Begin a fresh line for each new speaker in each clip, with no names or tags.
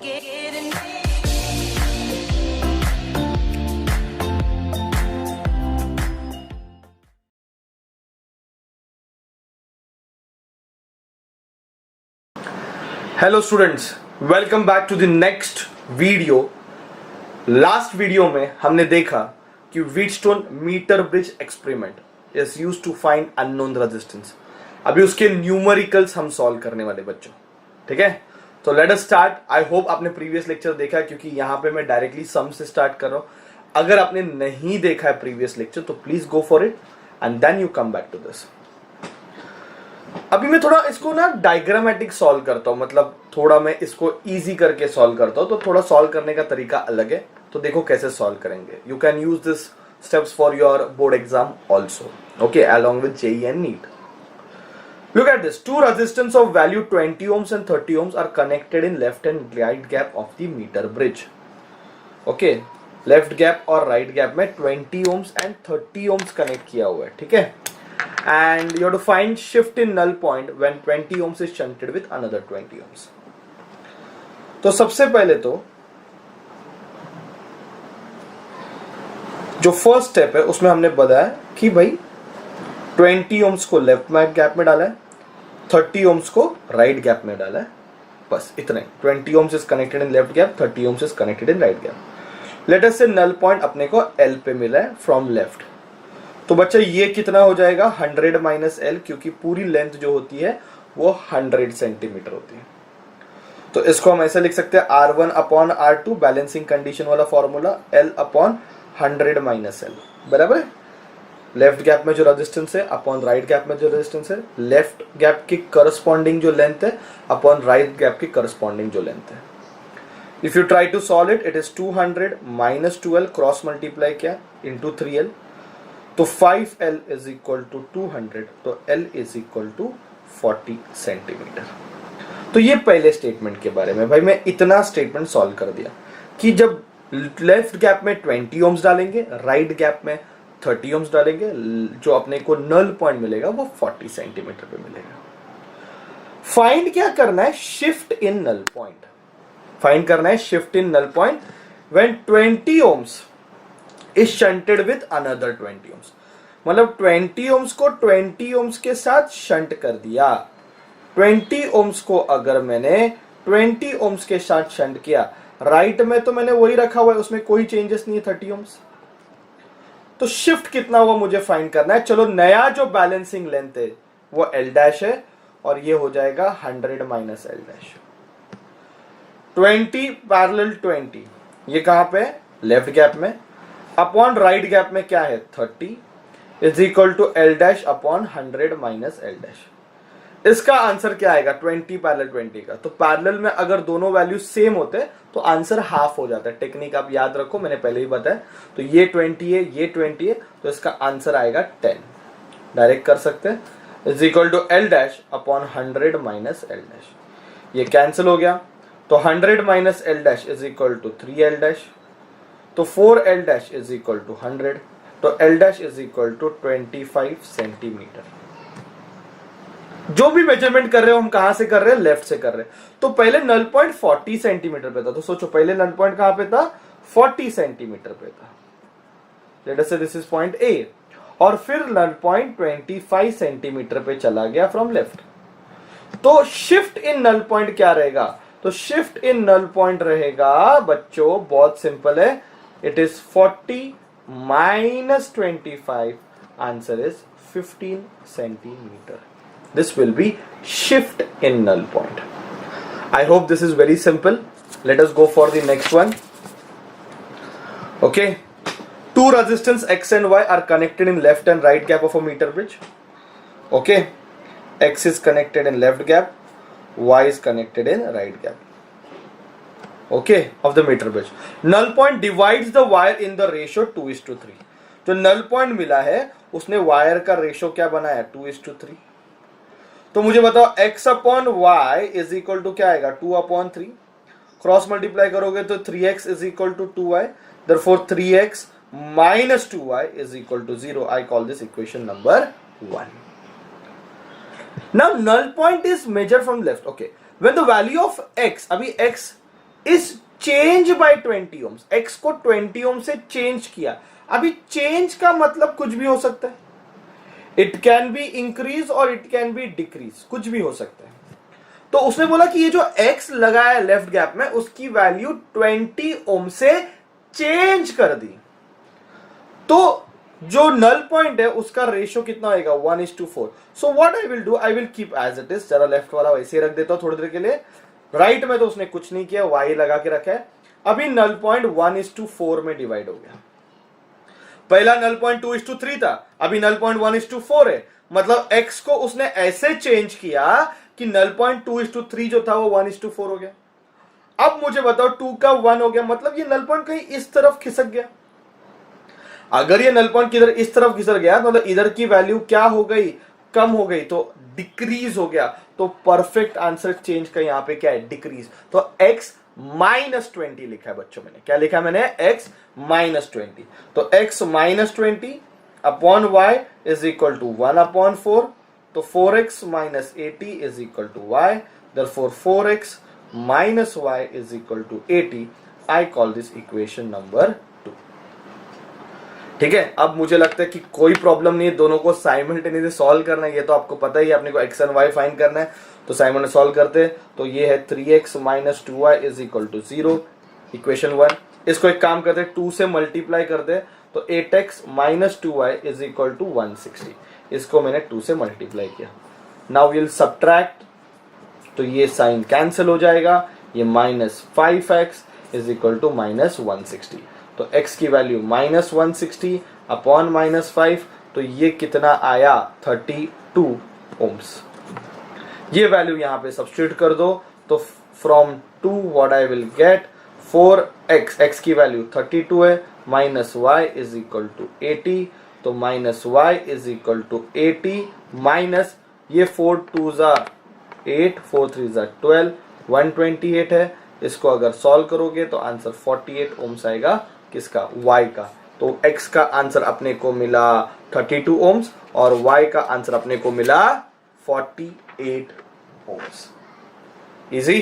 Hello students, welcome back to the next video. Last video में हमने देखा कि Wheatstone meter bridge experiment is used to find unknown resistance. अभी उसके numericals हम सॉल्व करने वाले बच्चों, ठीक है? तो let us start. I hope आपने प्रीवियस लेक्चर देखा है, क्योंकि यहाँ पे मैं डायरेक्टली सम से स्टार्ट कर रहा हूँ। अगर आपने नहीं देखा है प्रीवियस लेक्चर तो please go for it and then you come back to this. अभी मैं थोड़ा इसको ना डायग्रामेटिक सॉल्व करता हूँ, मतलब थोड़ा मैं इसको इजी करके सॉल्व करता हूँ, तो थोड़ा सॉल्व करने का तरीका अलग है। तो देखो कैसे सॉल्व करेंगे। You can use this steps for your board exam also, okay, along with JEE and NEET. Look at this. Two resistance of value 20 ohms and 30 ohms are connected in left and right gap of the meter bridge. Okay, left gap और right gap में 20 ohms and 30 ohms connect किया हुआ है, ठीक है? And you have to find shift in null point when 20 ohms is shunted with another 20 ohms. तो सबसे पहले तो जो फर्स्ट स्टेप है उसमें हमने बताया कि भाई 20 ohms को लेफ्ट गैप में डाला है, 30 ohms को राइट गैप में डाला है, बस इतना ही। 20 ohms is connected in left gap, 30 ohms is connected in right gap. Let us say null point अपने को L पे मिला है from left। तो बच्चा ये कितना हो जाएगा? 100 माइनस L, क्योंकि पूरी लेंथ जो होती है वो 100 सेंटीमीटर होती है। तो इसको हम ऐसे लिख सकते हैं R1 upon R2, balancing condition वाला formula, L upon 100 minus L, बराबर है? लेफ्ट गैप में जो रेजिस्टेंस है अपॉन राइट गैप में जो रेजिस्टेंस है, लेफ्ट गैप की करस्पॉन्डिंग जो लेंथ है अपॉन राइट गैप की करस्पॉन्डिंग जो लेंथ है। If you try to solve it, it is 200 minus 2L cross multiply किया इंटू 3L, तो 5L इज इक्वल टू 200, तो L is equal to 40 centimetre. तो ये पहले स्टेटमेंट के बारे में। भाई मैं इतना स्टेटमेंट सॉल्व कर दिया कि जब लेफ्ट गैप में 20 ohms डालेंगे, राइट गैप में 30 ohms डालेंगे, जो अपने को नल पॉइंट मिलेगा वो 40 सेंटीमीटर पे मिलेगा। फाइंड क्या करना है? Shift in null point find करना है। Shift in null point when 20 ohms is shunted with another 20 ohms। मतलब 20 ohms को 20 ohms के साथ शंट कर दिया। 20 ohms को अगर मैंने 20 ohms के साथ शंट किया, राइट में तो मैंने वही रखा हुआ है, उसमें कोई चेंजेस नहीं है 30 ohms। तो शिफ्ट कितना हुआ मुझे फाइंड करना है। चलो, नया जो बैलेंसिंग लेंथ है वो L डैश है और ये हो जाएगा 100 माइनस L डैश। 20 पैरेलल 20, ये कहां पे? लेफ्ट गैप में, अपॉन राइट गैप में क्या है? 30 is equal to L dash upon 100 minus L dash. इसका आंसर क्या आएगा? 20 पैरेलल 20 का। तो पैरेलल में अगर दोनों वैल्यू सेम होते तो आंसर हाफ हो जाता है। टेक्निक आप याद रखो, मैंने पहले ही बताया। तो ये 20 है, ये 20 है, तो इसका आंसर आएगा 10। डायरेक्ट कर सकते हैं, is equal to L dash upon 100 minus L dash. ये कैंसिल हो गया, तो 100 minus L dash is equal to 3L dash, तो 4L dash is equal to 100, तो L dash is equal to 25 centimetre. जो भी मेजरमेंट कर रहे हो हम कहां से कर रहे हैं? लेफ्ट से कर रहे हैं। तो पहले नल पॉइंट 40 सेंटीमीटर पे था, तो सोचो पहले नल पॉइंट कहां पे था? 40 सेंटीमीटर पे था। लेट अस से दिस इज पॉइंट A, और फिर नल पॉइंट 25 सेंटीमीटर पे चला गया फ्रॉम लेफ्ट। तो शिफ्ट इन नल पॉइंट क्या रहेगा? तो शिफ्ट इन नल पॉइंट रहेगा बच्चों, बहुत सिंपल है, it is 40 minus 25, answer is 15 centimetre. This will be shift in null point. I hope this is very simple. Let us go for the next one. Okay, two resistance X and Y are connected in left and right gap of a meter bridge. Okay, X is connected in left gap, Y is connected in right gap. Okay, of the meter bridge. Null point divides the wire in the ratio 2:3. जो null point मिला है उसने wire का ratio क्या बनाया? 2:3। तो मुझे बताओ x upon Y is equal to क्या आएगा? 2/3। क्रॉस मल्टीप्लाई करोगे तो 3x is equal to 2y, therefore 3x minus 2y is equal to 0। I call this equation number 1। Now null point is measure from left. Okay, when the value of x, अभी x is change by 20 ohms, x को 20 ओम से change किया। अभी change का मतलब कुछ भी हो सकता है, इट कैन बी इंक्रीज और इट कैन बी डिक्रीज, कुछ भी हो सकता है। तो उसने बोला कि ये जो x लगाया है लेफ्ट गैप में उसकी वैल्यू 20 ओम से चेंज कर दी, तो जो नल पॉइंट है उसका रेशियो कितना होगा 1:4। So what I will do, I will keep as it is, जरा लेफ्ट वाला वैसे ही रख देता हूं थोड़ी देर के लिए। राइट में तो उसने कुछ नहीं किया, y लगा के रखा है। अभी नल पॉइंट 1:4 में डिवाइड हो गया। पहला नल पॉइंट 2:3 था, अभी नल पॉइंट 1:4 है। मतलब x को उसने ऐसे चेंज किया कि नल पॉइंट 2:3 जो था वो 1:4 हो गया। अब मुझे बताओ 2 का 1 हो गया, मतलब ये नल पॉइंट कहीं इस तरफ खिसक गया। अगर ये नल पॉइंट किधर इस तरफ खिसक गया तो मतलब इधर की वैल्यू क्या हो गई, कम हो गई, तो डिक्रीज हो गया। तो परफेक्ट आंसर चेंज का यहां पे क्या है, डिक्रीज। तो x -20 लिखा है बच्चों, मैंने क्या लिखा है, मैंने x -20। तो x -20 upon y is equal to 1/4। तो 4x - 80 is equal to y, therefore 4x - y is equal to 80। I call this equation number 2। ठीक है, अब मुझे लगता है कि कोई प्रॉब्लम नहीं है, दोनों को साइमल्टेनियसली सॉल्व करना है। ये तो आपको पता ही है, अपने को x एंड y फाइंड करना है, तो साइमल्टेनियसली सॉल्व करते हैं। तो ये है 3x - 2y is equal to 0, equation 1। इसको एक काम करते हैं, 2 से मल्टीप्लाई करते हैं, तो 8x - 2y is equal to 160। इसको मैंने 2 से मल्टीप्लाई किया। नाउ विल सब्ट्रैक्ट, तो ये साइन कैंसिल हो जाएगा, ये -5x इज इक्वल टू -160। तो x की वैल्यू -160 अपॉन -5, तो ये कितना आया 32 ओम्स। ये वैल्यू यहां पे सब्स्टिट्यूट कर दो, तो from 2 what I will get 4x, x की वैल्यू 32 है, minus y is equal to 80। तो minus y is equal to 80 minus ये 4 2 ज़ा 8, 4 3 ज़ा 12, 128 है। इसको अगर सॉल्व करोगे तो आंसर 48 ओम्स आएगा, किसका, y का। तो x का आंसर अपने को मिला 32 ओम्स और y का आंसर अपने को मिला 48 ओम्स। इजी,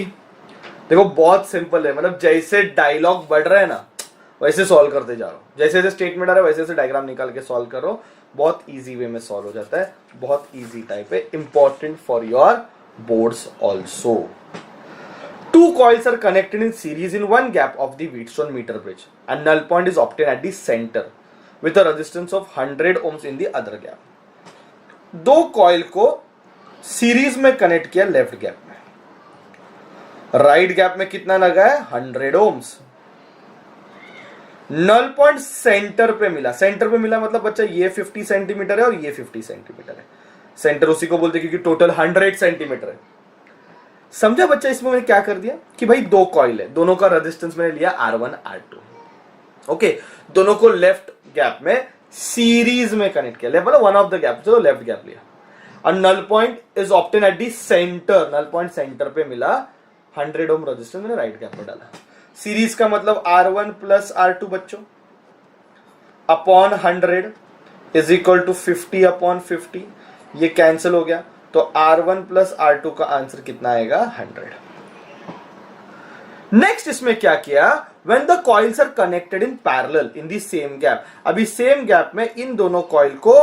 देखो बहुत सिंपल है, मतलब जैसे डायलॉग बढ़ रहा है ना वैसे सॉल्व करते जा रहा हूं, जैसे जैसे स्टेटमेंट आ रहा है वैसे वैसे डायग्राम निकाल के सॉल्व करो। बहुत इजी वे में सॉल्व हो जाता है, बहुत इजी टाइप है, important for your boards also. Two coils are connected in series in one gap of the Wheatstone meter bridge and null point is obtained at the center with a resistance of 100 ohms in the other gap. दो coil को series में connect किया left gap में, right gap में कितना लगा है 100 ohms. नल point centre पे मिला, सेंटर पे मिला मतलब बच्चा ये 50 सेंटीमीटर है और ये 50 सेंटीमीटर है। सेंटर उसी को बोलते हैं क्योंकि टोटल 100 सेंटीमीटर है। समझा बच्चा, इसमें मैंने क्या कर दिया कि भाई दो कॉइल है, दोनों का रेजिस्टेंस मैंने लिया R1 R2। ओके, दोनों को लेफ्ट गैप में सीरीज में कनेक्ट किया, मतलब वन ऑफ द गैप, चलो लेफ्ट गैप लिया। और null point is obtain at the centre, null point centre पे मिला, 100 ओम रेजिस्टेंस मैंने राइट गैप में डाला। सीरीज का मतलब R1 प्लस R2 बच्चों upon 100 is equal to 50 upon 50, ये कैंसिल हो गया। तो R1 प्लस R2 का आंसर कितना आएगा 100। नेक्स्ट इसमें क्या किया, when the coils are connected in parallel in the same gap, अभी सेम गैप में इन दोनों कॉइल को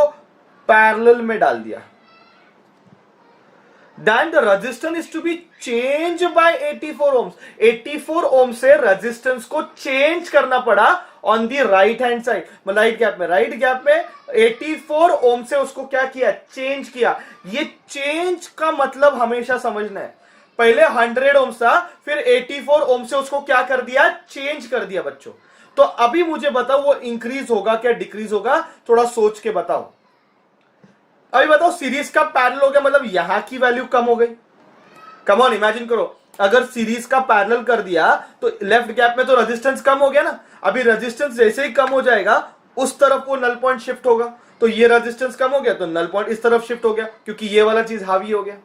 पैरेलल में डाल दिया। Then the resistance is to be changed by 84 ohms. 84 ohms से रेजिस्टेंस को चेंज करना पड़ा on the right hand side, right gap में, राइट गैप में 84 ओम से उसको क्या किया, चेंज किया। ये चेंज का मतलब हमेशा समझना है, पहले 100 ओम था, फिर 84 ओम से उसको क्या कर दिया, चेंज कर दिया बच्चों। तो अभी मुझे बताओ वो इंक्रीज होगा क्या डिक्रीज होगा, थोड़ा सोच के बताओ। अभी बताओ, सीरीज का पैरेलल हो गया मतलब यहां की वैल्यू कम हो गई। कम ऑन, इमेजिन करो, अगर सीरीज का पैरेलल कर दिया तो लेफ्ट गैप में तो रेजिस्टेंस कम हो गया ना। अभी रेजिस्टेंस जैसे ही कम हो जाएगा उस तरफ वो नल पॉइंट शिफ्ट होगा, तो ये रेजिस्टेंस कम हो गया तो नल पॉइंट इस तरफ शिफ्ट हो गया, क्योंकि ये वाला चीज हावी हो गया,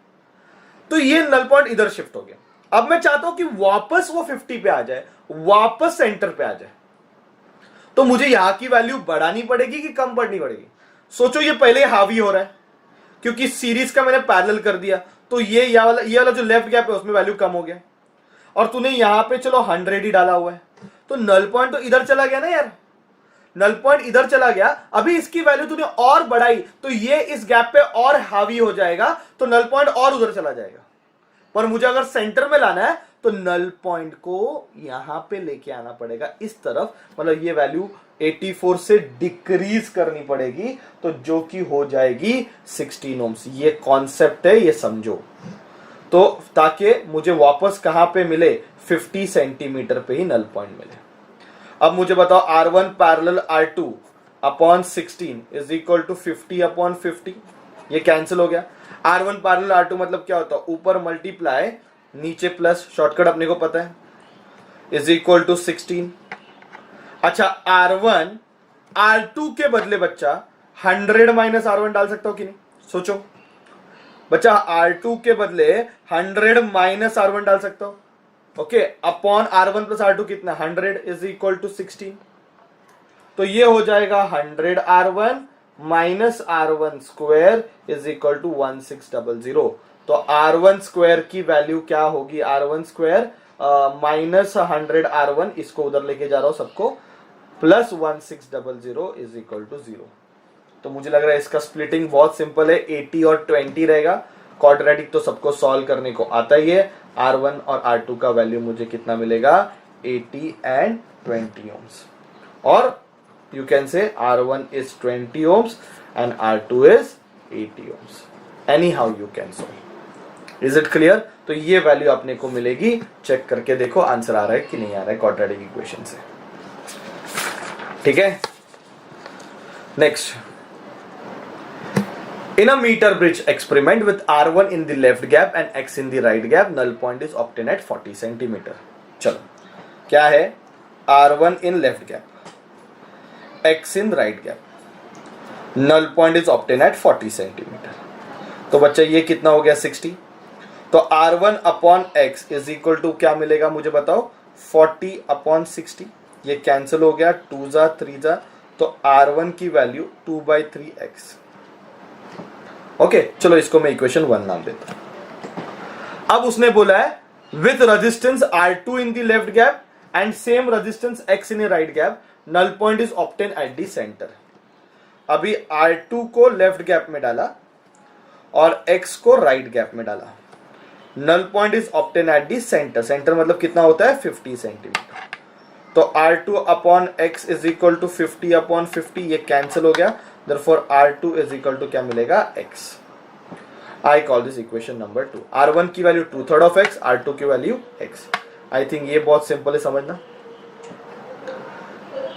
तो ये नल पॉइंट इधर शिफ्ट हो गया। अब मैं चाहता हूं कि वापस वो 50 पे आ जाए, वापस सेंटर पे आ जाए, तो मुझे यहां की वैल्यू बढ़ानी पड़ेगी कि कम बढ़नी पड़ेगी। सोचो, ये पहले हावी हो रहा है क्योंकि सीरीज का मैंने पैरेलल कर दिया, तो ये वाला जो लेफ्ट गैप है उसमें वैल्यू कम हो गया। और तूने यहां पे चलो 100 ही डाला हुआ है, तो नल पॉइंट तो इधर चला गया ना यार, नल पॉइंट इधर चला गया। अभी इसकी वैल्यू तूने और बढ़ाई तो ये इस गैप पे और हावी हो जाएगा, तो नल पॉइंट और उधर चला जाएगा। पर मुझे अगर सेंटर में लाना है तो नल पॉइंट को यहां पे लेके आना पड़ेगा इस तरफ, मतलब ये वैल्यू 84 से डिक्रीज करनी पड़ेगी, तो जो कि हो जाएगी 16 ओम्स। ये कॉन्सेप्ट है, ये समझो। तो ताकि मुझे वापस कहां पे मिले, 50 सेंटीमीटर पे ही नल पॉइंट मिले। अब मुझे बताओ R1 parallel R2 upon 16 is equal to 50 upon 50, ये कैंसिल हो गया। R1 पैरेलल R2 मतलब क्या होता है, ऊपर मल्टीप्लाई नीचे प्लस, शॉर्टकट अपने को पता है, इज इक्वल टू 16। अच्छा R1 R2 के बदले बच्चा 100 माइनस R1 डाल सकता हो कि नहीं, सोचो बच्चा, R2 के बदले 100 माइनस R1 डाल सकता हो, okay, upon R1 plus R2 कितना, 100 इज इक्वल टू 16। तो ये हो जाएगा 100 R1 minus R1 square is equal to 1600। तो R1 स्क्वायर की वैल्यू क्या होगी, R1 स्क्वायर माइनस 100 R1, इसको उधर लेके जा रहा हूं सबको, प्लस 1600 इज इक्वल टू 0। तो मुझे लग रहा है इसका स्प्लिटिंग बहुत सिंपल है, 80 और 20 रहेगा। क्वाड्रेटिक तो सबको सॉल्व करने को आता ही है। R1 और R2 का वैल्यू मुझे कितना मिलेगा, 80 एंड 20 ओम्स, और you can say R1 is 20 ohms and R2 is 80 ohms. Anyhow you can solve. Is it clear? तो ये वैल्यू अपने को मिलेगी, चेक करके देखो आंसर आ रहा है कि नहीं आ रहा है क्वाड्रेटिक इक्वेशन से। ठीक है, next, in a meter bridge experiment with R1 in the left gap and X in the right gap, null point is obtained at 40 centimeter. चलो, क्या है, R1 in left gap, X in right gap, null point is obtained at 40 centimeter. तो बच्चा ये कितना हो गया, 60। तो R1 upon X is equal to क्या मिलेगा मुझे बताओ, 40 अपॉन 60, ये कैंसिल हो गया, 2 जा 3 जा, तो R1 की वैल्यू 2/3x। ओके, चलो इसको मैं इक्वेशन 1 नाम देता हूं। अब उसने बोला है with resistance R2 in the left gap and same resistance X in right gap, null point is obtain at the centre. अभी R2 को लेफ्ट गैप में डाला और X को राइट गैप में डाला, null point is obtain at the centre. Centre मतलब कितना होता है, 50 सेंटीमीटर। तो R2 upon X is equal to 50 upon 50, ये कैंसिल हो गया, therefore R2 is equal to क्या मिलेगा, X। I call this equation number 2। R1 की वैल्यू 2/3 ऑफ X, R2 की वैल्यू X। आई थिंक ये बहुत सिंपल है समझना।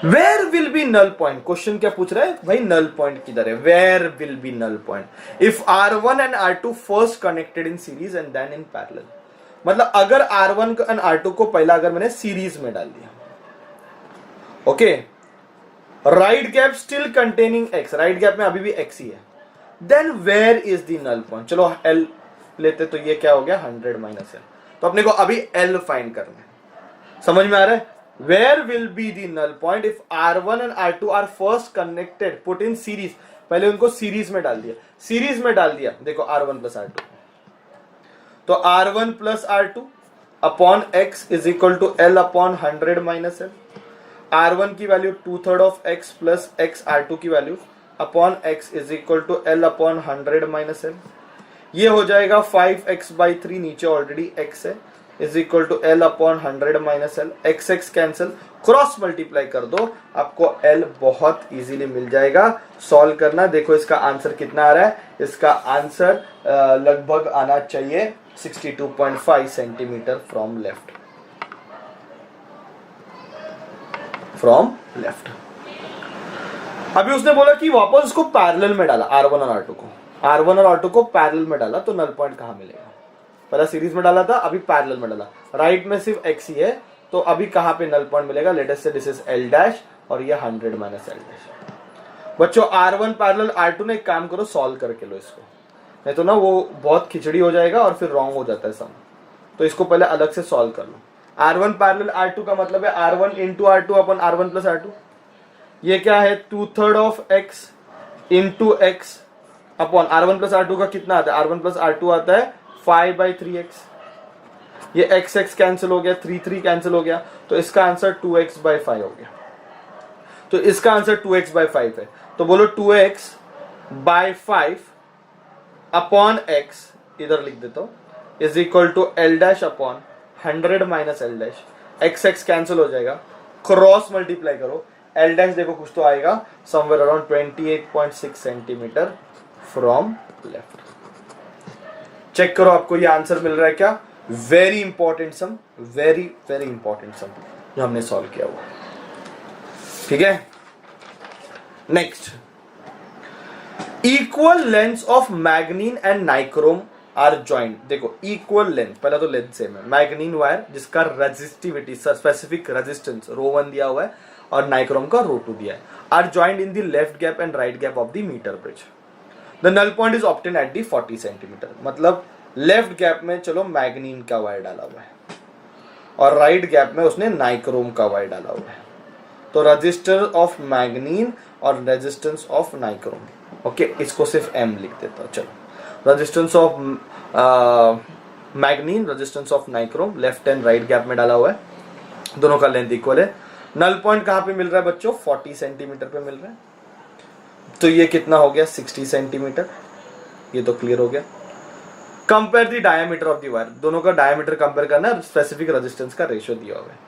Where will be null point, question क्या पूछ रहा है भाई, नल पॉइंट किधर है, where will be null point if R1 and R2 first connected in series and then in parallel. मतलब अगर R1 एंड R2 को पहला अगर मैंने सीरीज में डाल दिया, okay, right gap still containing X, right gap में अभी भी X ही है, then where is the null point. चलो L लेते, तो ये क्या हो गया, 100 माइनस L। तो अपने को अभी L फाइंड करना है, समझ में आ रहा है। Where will be the null point if R1 and R2 are first connected, put in series, पहले उनको सीरीज में डाल दिया, सीरीज में डाल दिया, देखो R1 प्लस R2, तो R1 plus R2 upon X is equal to L upon 100 minus L। R1 की value 2/3 of X plus X, R2 की value upon X is equal to L upon 100 minus L। ये हो जाएगा 5x/3, नीचे already X है, is equal to L upon 100 minus L। x cancel, cross multiply कर दो, आपको L बहुत इजीली मिल जाएगा। सॉल्व करना, देखो इसका आंसर कितना आ रहा है, इसका आंसर लगभग आना चाहिए 62.5 centimetre from left, from left. अभी उसने बोला कि वापस उसको पैरेलल में डाला, R1 और R2 को, R1 और R2 को पैरेलल में डाला, तो नल पॉइंट कहां मिलेगा, पहला सीरीज में डाला था, अभी पैरेलल में डाला, राइट में सिर्फ X ही है, तो अभी कहां पे नल पॉइंट मिलेगा, लेट अस से दिस इज L डैश और ये 100 माइनस L डैश। बच्चों R1 पैरेलल R2 ने एक काम करो, सॉल्व करके लो इसको, नहीं तो ना वो बहुत खिचड़ी हो जाएगा और फिर रॉन्ग हो जाता है सम, तो इसको पहले अलग से सॉल्व कर लो। R1 पैरेलल R2 का मतलब है R1 इंटू R2 अपन R1 प्लस R2, ये क्या है 2/3 of X into X upon R1 plus R2 का कितना आता है, R1 प्लस R2 आता है 5/3x। ये एक्स एक्स कैंसिल हो गया, 3 3 कैंसिल हो गया, तो इसका आंसर 2x/5 हो गया। तो इसका आंसर 2x/5 है। तो बोलो 2x/5 अपॉन x, इधर लिख देता हूं, is equal to L dash upon 100 minus L dash. X X cancel हो जाएगा, क्रॉस मल्टीप्लाई करो, L डैश देखो कुछ तो आएगा, somewhere around 28.6 centimetre from left. Check करो आपको ये आंसर मिल रहा है क्या? Very important sum, very very important sum जो हमने सॉल्व किया हुआ। ठीक है, next, equal length of manganin and nichrome are joint. देखो इक्वल लेंथ, पहला तो लेंथ सेम है, मैग्नीन वायर जिसका रेजिस्टिविटी स्पेसिफिक रेजिस्टेंस ρ1 दिया हुआ है और नाइक्रोम का ρ2 दिया है, are joint in the left gap and right gap of the meter bridge. The null point is obtain at the 40 centimetre. मतलब लेफ्ट गैप में चलो मैग्नीन का वायर डाला हुआ है और राइट गैप में उसने नाइक्रोम का वायर डाला हुआ है, तो रजिस्टर ऑफ मैग्नीन और रेजिस्टेंस ऑफ नाइक्रोम। ओके, इसको सिर्फ M लिख देता हूं। चलो, resistance of मैग्नीन, resistance of nichrome, left and right gap में डाला हुआ है, दोनों का लेंथ इक्वल है। नल पॉइंट कहां पे मिल रहा है बच्चों? 40 सेंटीमीटर पे मिल रहा है, तो ये कितना हो गया? 60 सेंटीमीटर। ये तो क्लियर हो गया। Compare the diameter of the wire, दोनों का डायमीटर कंपेयर करना है, स्पेसिफिक रेजिस्टेंस का रेशियो दिया हुआ है।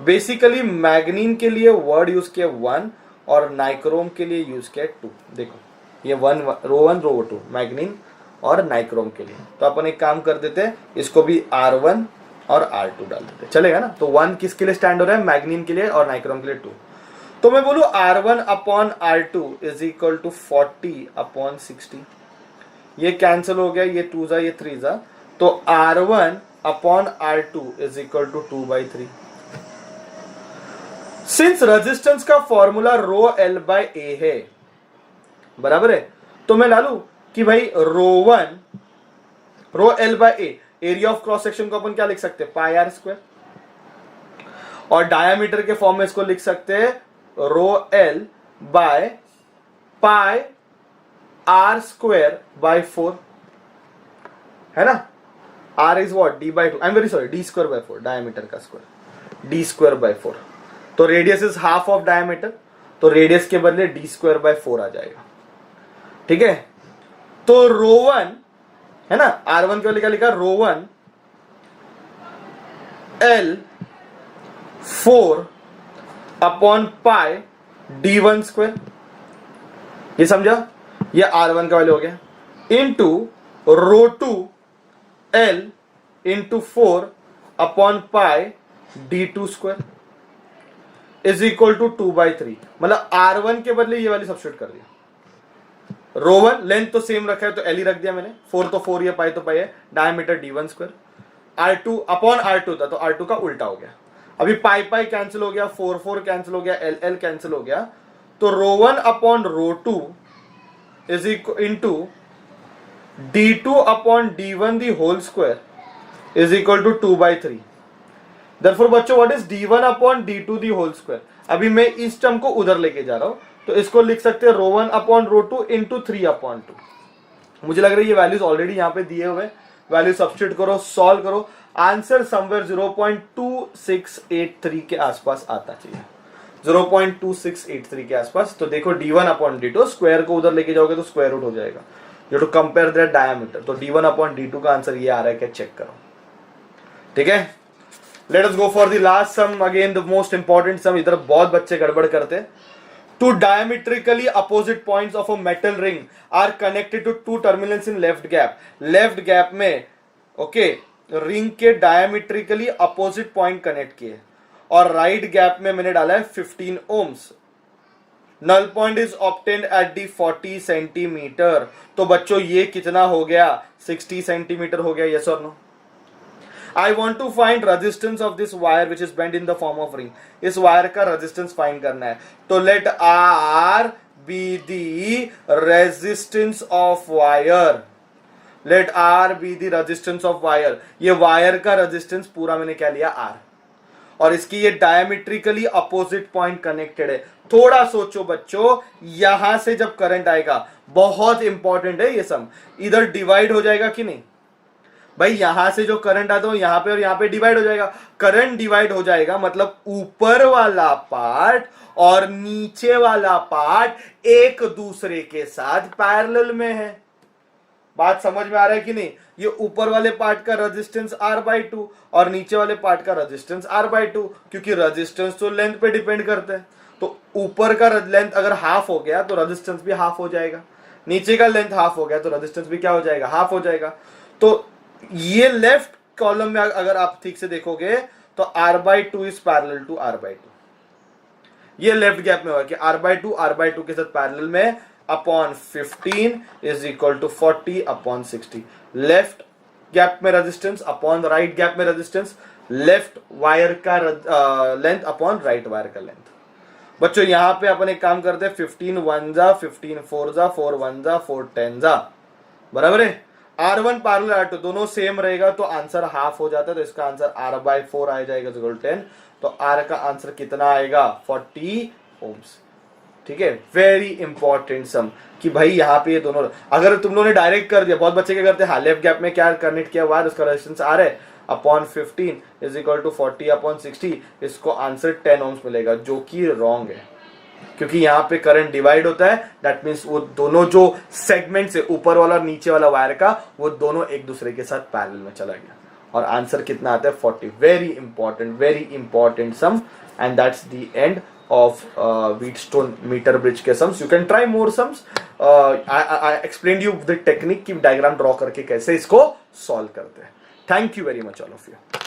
बेसिकली मैग्नीन के लिए वर्ड यूज किया 1 और नाइक्रोम के लिए यूज किया 2। देखो ये ρ1 ρ2 मैग्नीन और नाइक्रोम के लिए, तो अपन एक काम कर देते हैं, इसको भी R1 और R2 डाल देते, चलेगा ना? तो 1 किसके लिए स्टैंड हो रहा है? मैग्नीन के लिए, और नाइक्रोम के लिए 2। तो मैं बोलूं R1 upon R2 is equal to 40 upon 60। ये कैंसिल हो गया, ये 2 जा, ये 3 जा, तो R1 upon R2 is equal to 2/3। Since resistance का फॉर्मूला ρL/A है, बराबर है, तो मैं ला लू कि भाई ρL/A, area of cross section को अपन क्या लिख सकते हैं? πr², और डायमीटर के फॉर्म में इसको लिख सकते हैं ρL/πr²/4, है ना? r is what? d/2, I am very sorry, d²/4, diameter का स्क्वायर, d²/4। तो radius is half of diameter, तो रेडियस के बदले d²/4 आ जाएगा। ठीक है, तो ρ1 है ना, r1 के लिए क्या लिखा? ρ1 L/4 अपॉन पाई d1², ये समझा? ये r1 का वैल्यू हो गया, into ρ2 L/4 upon pi d2² is equal to 2/3। मतलब R1 के बदले ये वाली सब्स्टिट्यूट कर दिया। ρ1 लेंथ तो सेम रखा है तो L ही रख दिया मैंने, 4 तो 4 है, पाई तो पाई है, diameter d1²। R2 upon R2 था तो R2 का उल्टा हो गया। अभी पाई पाई कैंसिल हो गया, 4 4 कैंसिल हो गया, L L कैंसिल हो गया, तो ρ1 upon ρ2 is equal into d2 upon d1 the whole square is equal to 2/3। Therefore बच्चों what is d1 upon d2 the whole square? अभी मैं इस टर्म को उधर लेके जा रहा हूं, तो इसको लिख सकते हैं ρ1 अपॉन ρ2 इंटू 3/2। मुझे लग रहा है ये वैल्यूज ऑलरेडी यहाँ पे दिए हुए, वैल्यू सब्स्टिट्यूट करो, सॉल्व करो, आंसर समवेयर 0.2683 के आसपास आता चाहिए, 0.2683 के आसपास। तो देखो d1 अपॉन d2, स्क्वायर को उधर लेके जाओगे तो स्क्वायर रूट हो जाएगा। You to compare that diameter, तो d1 अपॉन d2 का आंसर ये आ रहा है क्या? चेक करो। ठीक है, let us go for the last sum, again the most important sum. इधर बहुत बच्चे गड़बड़ करते हैं। Two diametrically opposite points of a metal ring are connected to two terminals in left gap. Left gap में ओके रिंग के डायमीट्रिकली opposite point connect किए, और राइट गैप में मैंने डाला है 15 ohms। Null point is obtained at the 40 centimetre. तो बच्चों ये कितना हो गया? 60 सेंटीमीटर हो गया, यस और no? I want to find resistance of this wire which is bent in the form of ring. इस वायर का रेजिस्टेंस फाइंड करना है, तो let R be the resistance of wire. Let R be the resistance of wire. ये wire का resistance पूरा मैंने क्या लिया? R, और इसकी ये डायमेट्रिकली अपोजिट पॉइंट कनेक्टेड है। थोड़ा सोचो बच्चों, यहां से जब करंट आएगा, बहुत इंपॉर्टेंट है ये सम, इधर डिवाइड हो जाएगा कि नहीं? भाई यहां से जो करंट आता है यहां पे और यहां पे डिवाइड हो जाएगा, करंट डिवाइड हो जाएगा मतलब ऊपर वाला पार्ट और नीचे वाला पार्ट एक दूसरे के साथ पैरेलल में है। बात समझ में आ रहा है कि नहीं? ये ऊपर वाले पार्ट का रेजिस्टेंस R/2 और नीचे वाले पार्ट का रेजिस्टेंस R/2, क्योंकि रेजिस्टेंस तो लेंथ पे डिपेंड करता है। तो ऊपर का लेंथ अगर हाफ हो गया तो रेजिस्टेंस भी हाफ हो जाएगा, नीचे का लेंथ हाफ हो गया तो रेजिस्टेंस भी क्या हो जाएगा, हाफ हो जाएगा। तो ये लेफ्ट कॉलम में अगर आप ठीक से देखोगे तो R/2 is parallel to R/2, ये लेफ्ट गैप में होगा कि R/2 के साथ पैरेलल में upon 15 is equal to 40 upon 60। Left gap में रेजिस्टेंस अपॉन राइट गैप में रेजिस्टेंस, लेफ्ट वायर का लेंथ अपॉन राइट वायर का लेंथ। बच्चों यहां पे अपन एक काम करते हैं, 15 1 जा, 15 4 जा, 4 1 जा, 4 10 जा, बराबर है। R1 पैरेलल R2 दोनों सेम रहेगा तो आंसर हाफ हो जाता है, तो इसका आंसर R/4 आ जाएगा 10। तो R का आंसर कितना आएगा, 40 ओम्स। ठीक है, वेरी इंपॉर्टेंट सम कि भाई यहाँ पे ये दोनों, अगर तुम लोगों ने डायरेक्ट कर दिया, बहुत बच्चे क्या करते हैं, लेफ्ट गैप में क्या कनेक्ट किया वायर, उसका रेजिस्टेंस R है upon 15 is equal to 40 upon 60, इसको आंसर 10 ओम्स मिलेगा, जो कि रॉन्ग है, क्योंकि यहाँ पे करंट डिवाइड होता है। दैट मीन्स वो दोनों जो सेगमेंट है ऊपर वाला और नीचे वाला वायर का, वो दोनों एक दूसरे के साथ पैरेलल में चला गया और आंसर कितना आता है, 40। Very important sum, and that's the end of Wheatstone meter bridge के sums. You can try more sums. I explained you the technique कि diagram draw करके कैसे इसको solve करते हैं. Thank you very much all of you.